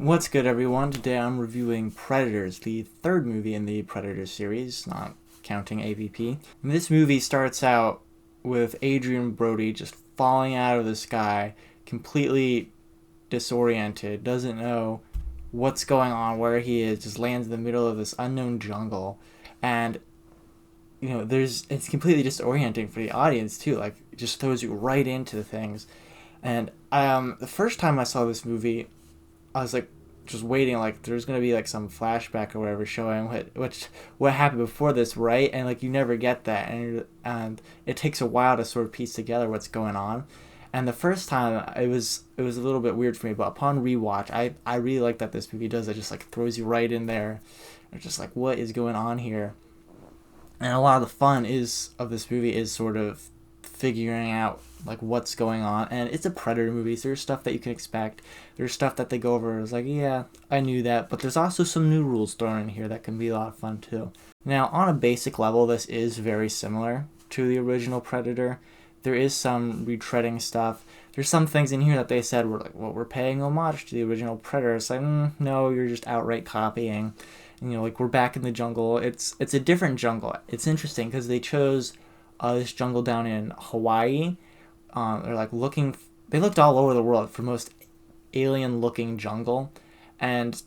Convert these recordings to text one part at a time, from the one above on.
What's good, everyone? Today I'm reviewing Predators, the third movie in the Predator series, not counting AVP. And this movie starts out with Adrian Brody just falling out of the sky, completely disoriented, doesn't know what's going on, where he is, just lands in the middle of this unknown jungle. And it's completely disorienting for the audience too. Like, it just throws you right into things. And the first time I saw this movie, I was like just waiting, like there's gonna be like some flashback or whatever showing what happened before this, right? And like you never get that, and it takes a while to sort of piece together what's going on. And the first time it was a little bit weird for me, but upon rewatch, I really like that this movie does it. Just like throws you right in there. It's just like, what is going on here? And a lot of the fun is of this movie is sort of figuring out like what's going on. And it's a Predator movie, so there's stuff that you can expect. There's stuff that they go over, it's like, yeah, I knew that, but there's also some new rules thrown in here that can be a lot of fun too. Now, on a basic level, this is very similar to the original Predator. There is some retreading stuff. There's some things in here that they said were like, well, we're paying homage to the original Predator. It's like, no, you're just outright copying. Like, we're back in the jungle. It's a different jungle. It's interesting because they chose this jungle down in Hawaii. They're like looking. They looked all over the world for most alien-looking jungle, and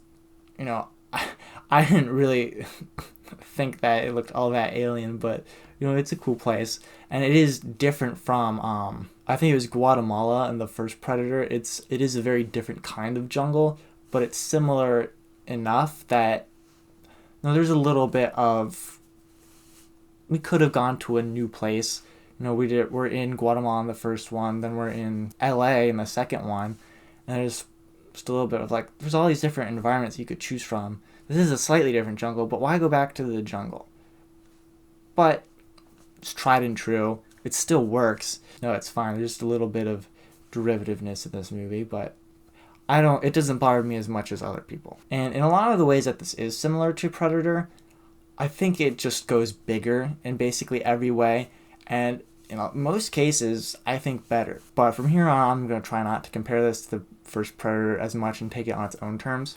you know, I didn't really think that it looked all that alien, but it's a cool place, and it is different from I think it was Guatemala in the first Predator. It is a very different kind of jungle, but it's similar enough that there's a little bit of we could have gone to a new place. We're in Guatemala in the first one, then we're in LA in the second one, and there's just a little bit of like there's all these different environments you could choose from. This is a slightly different jungle, but why go back to the jungle? But it's tried and true. It still works. No, it's fine. There's just a little bit of derivativeness in this movie, but it doesn't bother me as much as other people. And in a lot of the ways that this is similar to Predator, I think it just goes bigger in basically every way, and most cases I think better. But from here on, I'm going to try not to compare this to the first Predator as much and take it on its own terms.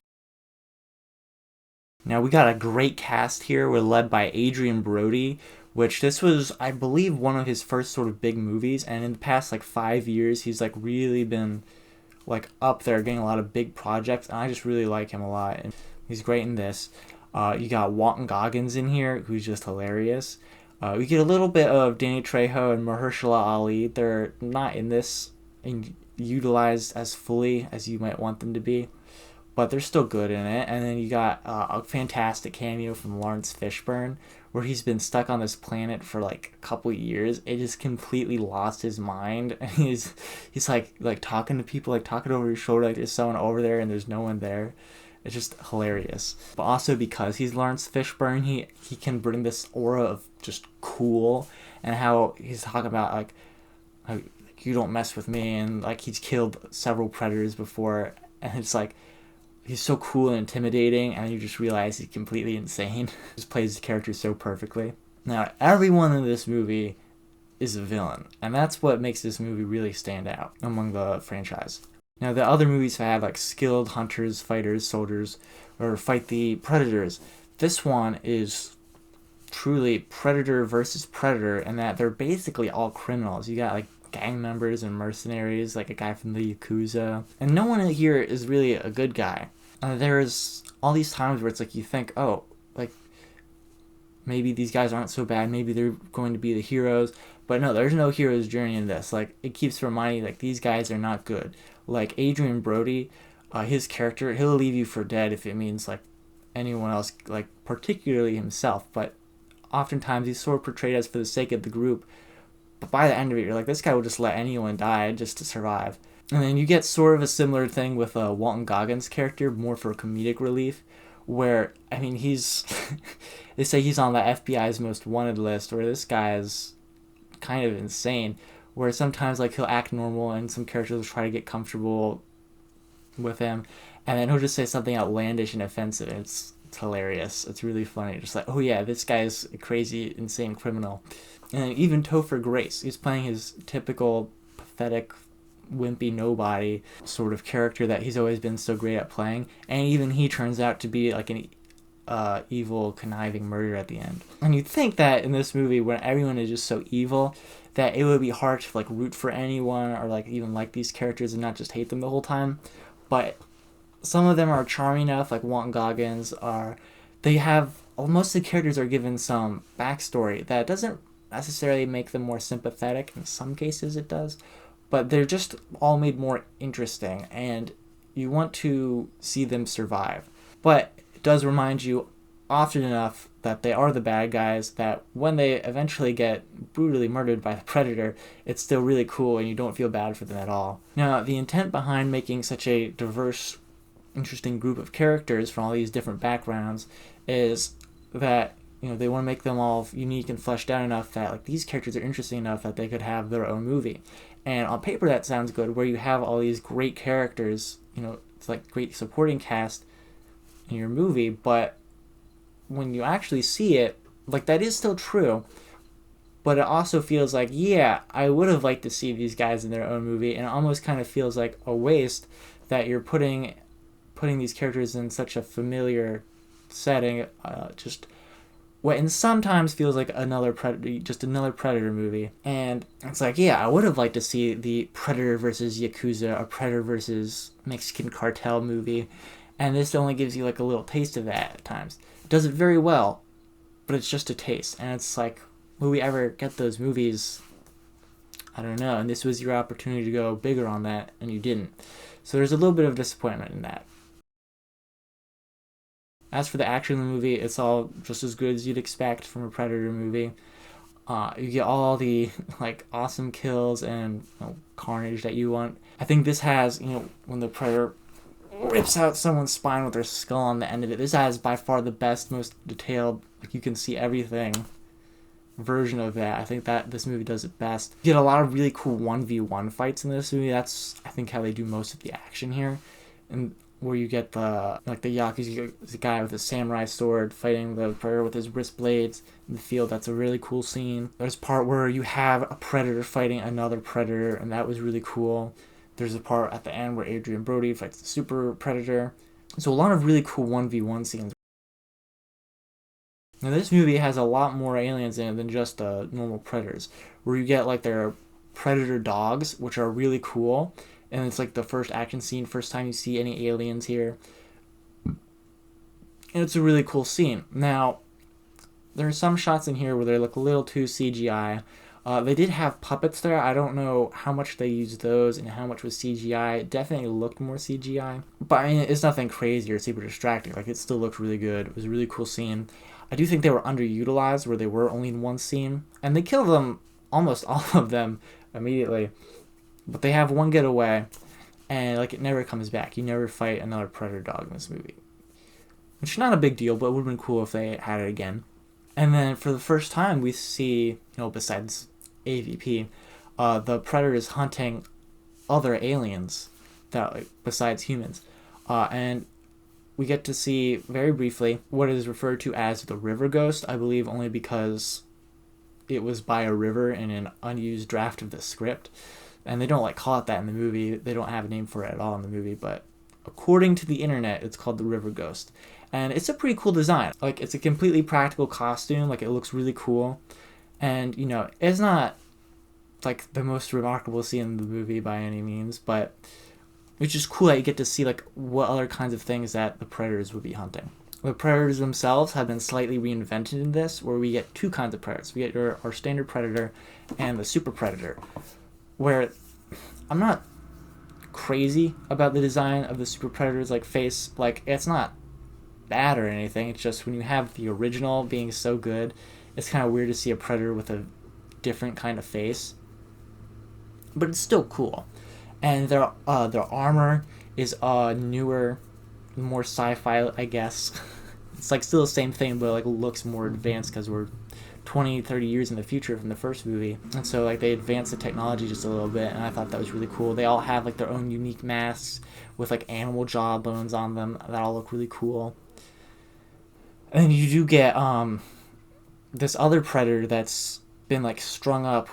Now, we got a great cast here. We're led by Adrian Brody, which this was, I believe, one of his first sort of big movies, and in the past like 5 years he's like really been like up there getting a lot of big projects, and I just really like him a lot, and he's great in this. You got Walton Goggins in here, who's just hilarious. We get a little bit of Danny Trejo and Mahershala Ali. They're not in this and utilized as fully as you might want them to be, but they're still good in it. And then you got a fantastic cameo from Lawrence Fishburne, where he's been stuck on this planet for like a couple years. It just completely lost his mind, and he's like talking to people, like talking over his shoulder, like there's someone over there and there's no one there. It's just hilarious. But also because he's Lawrence Fishburne, he can bring this aura of just cool, and how he's talking about like you don't mess with me, and like he's killed several predators before, and it's like he's so cool and intimidating, and you just realize he's completely insane. Just plays the character so perfectly. Now, everyone in this movie is a villain, and that's what makes this movie really stand out among the franchise. Now, the other movies have had like skilled hunters, fighters, soldiers, or fight the predators. This one is truly predator versus predator, and that they're basically all criminals. You got like gang members and mercenaries, like a guy from the Yakuza, and no one here is really a good guy. There's all these times where it's like you think, oh, like maybe these guys aren't so bad, maybe they're going to be the heroes, but no, there's no hero's journey in this. Like, it keeps reminding you, like, these guys are not good. Like Adrian Brody, his character, he'll leave you for dead if it means like anyone else, like particularly himself, but oftentimes he's sort of portrayed as for the sake of the group, but by the end of it you're like, this guy will just let anyone die just to survive. And then you get sort of a similar thing with Walton Goggins' character, more for comedic relief, where, I mean, he's they say he's on the FBI's most wanted list, where this guy is kind of insane, where sometimes like he'll act normal and some characters will try to get comfortable with him, and then he'll just say something outlandish and offensive, and it's hilarious. It's really funny. Just like, oh yeah, this guy's a crazy, insane criminal. And then even Topher Grace, he's playing his typical pathetic wimpy nobody sort of character that he's always been so great at playing, and even he turns out to be like an evil, conniving murderer at the end. And you'd think that in this movie, where everyone is just so evil, that it would be hard to like root for anyone or like even like these characters and not just hate them the whole time. But some of them are charming enough, like Walton Goggins are. They have most of the characters are given some backstory that doesn't necessarily make them more sympathetic. In some cases, it does, but they're just all made more interesting, and you want to see them survive. But it does remind you often enough that they are the bad guys, that when they eventually get brutally murdered by the Predator, it's still really cool and you don't feel bad for them at all. Now, the intent behind making such a diverse, interesting group of characters from all these different backgrounds is that, you know, they want to make them all unique and fleshed out enough that like these characters are interesting enough that they could have their own movie. And on paper that sounds good, where you have all these great characters, you know, it's like great supporting cast in your movie, but when you actually see it, like that is still true, but it also feels like, yeah, I would have liked to see these guys in their own movie, and it almost kind of feels like a waste that you're putting these characters in such a familiar setting, just what and sometimes feels like another Predator movie. And it's like, yeah, I would have liked to see the Predator versus Yakuza, or Predator versus Mexican cartel movie, and this only gives you like a little taste of that at times. It does it very well, but it's just a taste, and it's like, will we ever get those movies? I don't know, and this was your opportunity to go bigger on that, and you didn't. So there's a little bit of disappointment in that. As for the action in the movie, it's all just as good as you'd expect from a Predator movie. You get all the like awesome kills and, you know, carnage that you want. I think this has, you know, when the Predator rips out someone's spine with their skull on the end of it, this has by far the best, most detailed, like you can see everything version of that. I think that this movie does it best. You get a lot of really cool 1v1 fights in this movie. That's, I think, how they do most of the action here. And where you get the Yakuza guy with a samurai sword fighting the Predator with his wrist blades in the field. That's a really cool scene. There's a part where you have a Predator fighting another Predator, and that was really cool. There's a part at the end where Adrien Brody fights the Super Predator. So a lot of really cool 1v1 scenes. Now this movie has a lot more aliens in it than just normal predators, where you get like their predator dogs, which are really cool, and it's like the first action scene, first time you see any aliens here. And it's a really cool scene. Now, there are some shots in here where they look a little too CGI. They did have puppets there. I don't know how much they used those and how much was CGI. It definitely looked more CGI. But I mean, it's nothing crazy or super distracting. Like, it still looked really good. It was a really cool scene. I do think they were underutilized, where they were only in one scene. And they kill them, almost all of them, immediately. But they have one getaway, and like it never comes back. You never fight another predator dog in this movie. Which is not a big deal, but it would have been cool if they had it again. And then for the first time, we see, you know, besides AVP, the predator is hunting other aliens that, like, besides humans. And we get to see very briefly what is referred to as the river ghost, I believe only because it was by a river in an unused draft of the script. And they don't like call it that in the movie. They don't have a name for it at all in the movie, but according to the internet, it's called the River Ghost. And it's a pretty cool design. Like, it's a completely practical costume. Like, it looks really cool. And, you know, it's not like the most remarkable scene in the movie by any means, but it's just cool that you get to see like what other kinds of things that the predators would be hunting. The predators themselves have been slightly reinvented in this, where we get two kinds of predators. We get our standard predator and the super predator, where I'm not crazy about the design of the super predator's like face. Like, it's not bad or anything. It's just when you have the original being so good, it's kind of weird to see a predator with a different kind of face. But it's still cool. And their armor is newer, more sci-fi, I guess. It's like still the same thing, but like looks more advanced because we're 20, 30 years in the future from the first movie. And so like they advanced the technology just a little bit, and I thought that was really cool. They all have like their own unique masks with like animal jaw bones on them that all look really cool. And then you do get this other predator that's been like strung up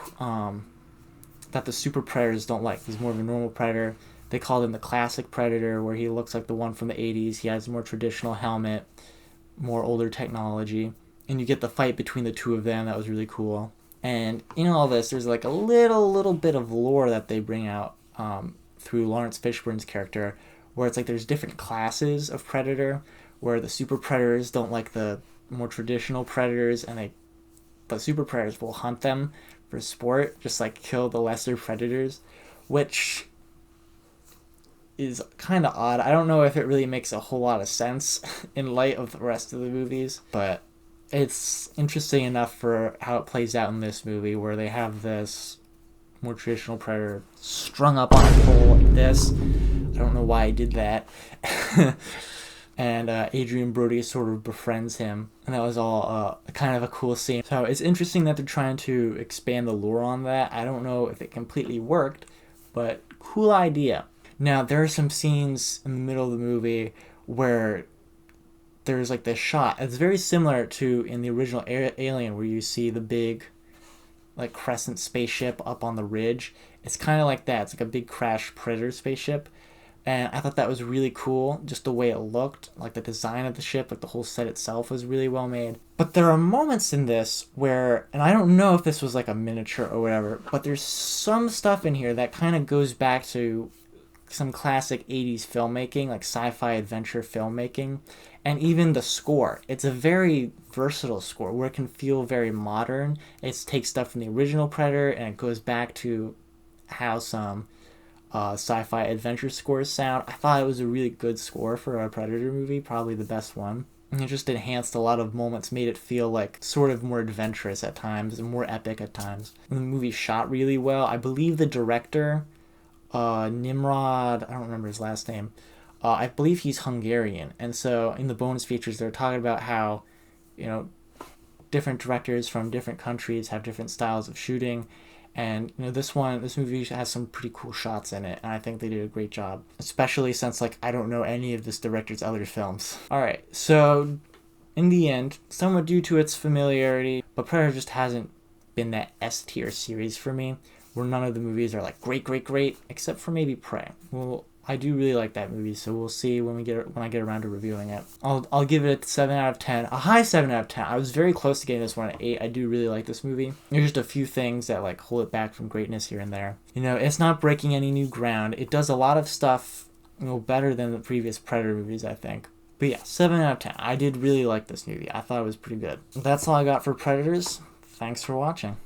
that the super predators don't like. He's more of a normal predator. They called him the classic predator, where he looks like the one from the 80s. He has a more traditional helmet, more older technology. And you get the fight between the two of them. That was really cool. And in all this, there's like a little bit of lore that they bring out through Lawrence Fishburne's character, where it's like there's different classes of predator, where the super predators don't like the more traditional predators, and the super predators will hunt them for sport, just like kill the lesser predators, which is kind of odd. I don't know if it really makes a whole lot of sense in light of the rest of the movies, but it's interesting enough for how it plays out in this movie, where they have this more traditional predator strung up on a pole like this. I don't know why I did that. And Adrian Brody sort of befriends him, and that was all kind of a cool scene. So it's interesting that they're trying to expand the lore on that. I don't know if it completely worked, but cool idea. Now, there are some scenes in the middle of the movie where there's like this shot. It's very similar to in the original Alien, where you see the big like crescent spaceship up on the ridge. It's kind of like that. It's like a big crashed Predator spaceship. And I thought that was really cool, just the way it looked, like the design of the ship, like the whole set itself was really well made. But there are moments in this where, and I don't know if this was like a miniature or whatever, but there's some stuff in here that kind of goes back to some classic 80s filmmaking, like sci-fi adventure filmmaking, and even the score. It's a very versatile score where it can feel very modern. It takes stuff from the original Predator and it goes back to how some sci-fi adventure scores sound. I thought it was a really good score for a Predator movie, probably the best one. And it just enhanced a lot of moments, made it feel like sort of more adventurous at times and more epic at times. And the movie shot really well. I believe the director, Nimrod, I don't remember his last name, I believe he's Hungarian. And so in the bonus features, they're talking about how, you know, different directors from different countries have different styles of shooting. And you know, this movie has some pretty cool shots in it, and I think they did a great job, especially since like I don't know any of this director's other films. All right, so in the end, somewhat due to its familiarity, but Predator just hasn't been that S tier series for me, where none of the movies are like great, except for maybe Prey. Well, I do really like that movie, so we'll see when I get around to reviewing it. I'll give it a 7 out of 10, a high 7 out of 10. I was very close to getting this one at 8. I do really like this movie. There's just a few things that like hold it back from greatness here and there. You know, it's not breaking any new ground. It does a lot of stuff, you know, better than the previous Predator movies, I think. But yeah, 7 out of 10. I did really like this movie. I thought it was pretty good. That's all I got for Predators. Thanks for watching.